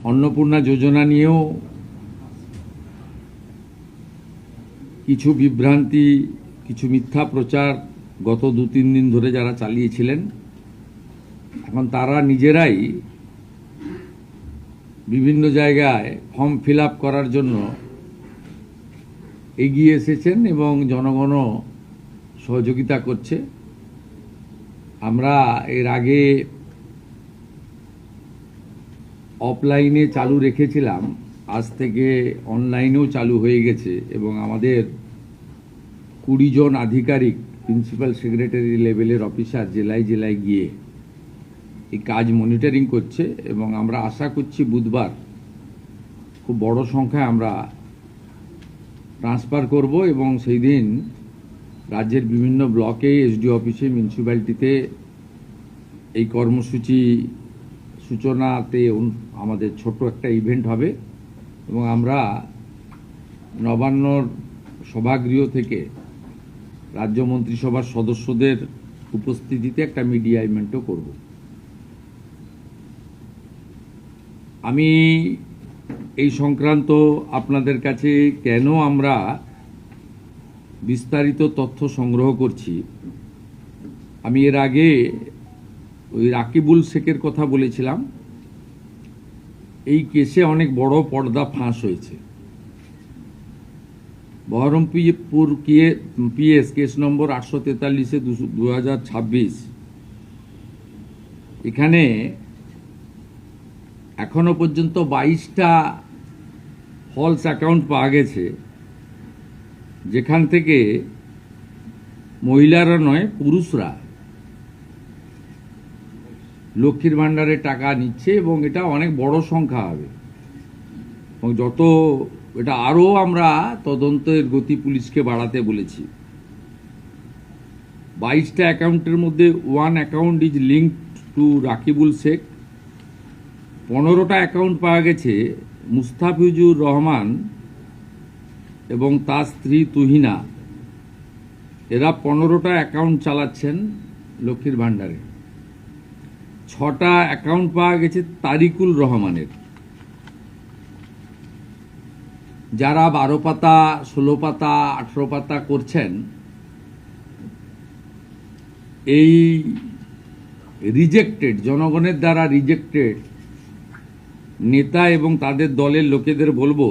অন্নপূর্ণা যোজনা নিয়েও কিছু বিভ্রান্তি, কিছু মিথ্যা প্রচার গত 2-3 দিন ধরে যারা চালিয়েছিলেন, এখন তারা নিজেরাই বিভিন্ন জায়গায় ফর্ম ফিল আপ করার জন্য এগিয়ে এসেছেন এবং জনগণও সহযোগিতা করছে। আমরা এর আগে অফলাইনে চালু রেখেছিলাম, আজ থেকে অনলাইনেও চালু হয়ে গেছে এবং আমাদের 20 জন আধিকারিক, প্রিন্সিপাল সেক্রেটারি লেভেলের অফিসার জেলায় জেলায় গিয়ে এই কাজ মনিটরিং করছে এবং আমরা আশা করছি বুধবার খুব বড় সংখ্যায় আমরা ট্রান্সফার করব এবং সেই দিন রাজ্যের বিভিন্ন ব্লকে, এসডি অফিসে, মিউনিসিপ্যালিটিতে এই কর্মসূচি সূচনাতে আমাদের ছোট একটা ইভেন্ট হবে এবং আমরা নবান্নর সভাগৃহ থেকে রাজ্য মন্ত্রিসভার সদস্যদের উপস্থিতিতে একটা মিডিয়া ইভেন্টও করব। আমি এই সংক্রান্ত আপনাদের কাছে কেন আমরা বিস্তারিত তথ্য সংগ্রহ করছি, আমি এর আগে ওই রাকিবুল শেখের কথা বলেছিলাম। এই কেসে অনেক বড় পর্দা ফাঁস হয়েছে। বহরমপুর পিএস কেস নম্বর 843/2026, এখানে এখনো পর্যন্ত 22টা ফলস অ্যাকাউন্ট পাওয়া গেছে, যেখান থেকে মহিলারা নয়, পুরুষরা লক্ষ্মীর ভাণ্ডারে টাকা নিচ্ছে এবং এটা অনেক বড় সংখ্যা হবে এবং যত এটা আরও আমরা তদন্তের গতি পুলিশকে বাড়াতে বলেছি। 22টা অ্যাকাউন্টের মধ্যে 1 account is linked to Rakibul Sheikh. 15টা অ্যাকাউন্ট পাওয়া গেছে মুস্তাফিজুর রহমান এবং তার স্ত্রী তুহিনা। এরা 15টা অ্যাকাউন্ট চালাচ্ছেন লক্ষ্মীর ভাণ্ডারে। 6টা অ্যাকাউন্ট পাওয়া গেছে তারিকুল রহমানের। যারা 12 পাতা, 16 পাতা, 18 পাতা করছেন, এই রিজেক্টেড, জনগণের দ্বারা রিজেক্টেড নেতা এবং তাদের দলের লোকেদের বলবো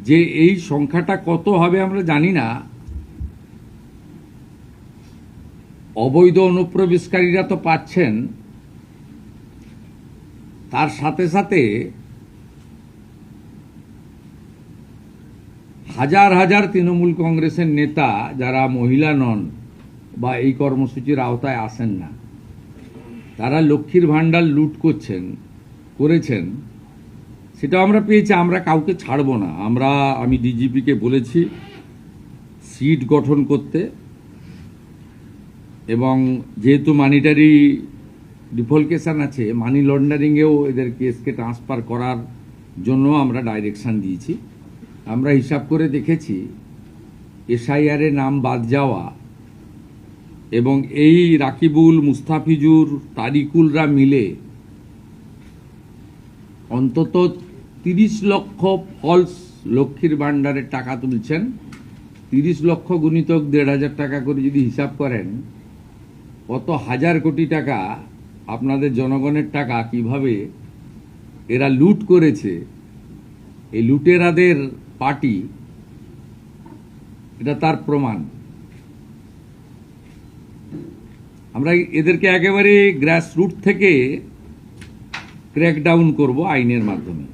যে এই সংখ্যাটা কত হবে আমরা জানি না। অবৈধ অনুপ্রবেশকারীরা তো পাচ্ছেন, তার সাথে সাথে হাজার হাজার তৃণমূল কংগ্রেসের নেতা যারা মহিলা নন বা এই কর্মসূচির আওতায় আসেন না, তারা লক্ষ্মীর ভাণ্ডার লুট করেছেন, সেটা আমরা পেয়েছি। আমরা কাউকে ছাড়ব না। আমি ডিজিপিকে বলেছি সিট গঠন করতে এবং যেহেতু মানিটারি ডিফলকেশন আছে, মানি লন্ডারিংয়েও এদের কেসকে ট্রান্সফার করার জন্য আমরা ডাইরেকশন দিয়েছি। আমরা হিসাব করে দেখেছি এসআইআরে নাম বাদ যাওয়া এবং এই রাকিবুল, মুস্তাফিজুর, তারিকুলরা মিলে অন্তত 30 লক্ষ ফলস লক্ষ্মীর ভাণ্ডারের টাকা তুলছেন। 30 লক্ষ গুণিতক 1,500 টাকা করে যদি হিসাব করেন, কত হাজার কোটি টাকা আপনাদের জনগণের টাকা কিভাবে এরা লুট করেছে। এই লুটেরাদের পার্টি, এটা তার প্রমাণ। আমরা এদেরকে একেবারে গ্রাসরুট থেকে ক্র্যাকডাউন করব আইনের মাধ্যমে।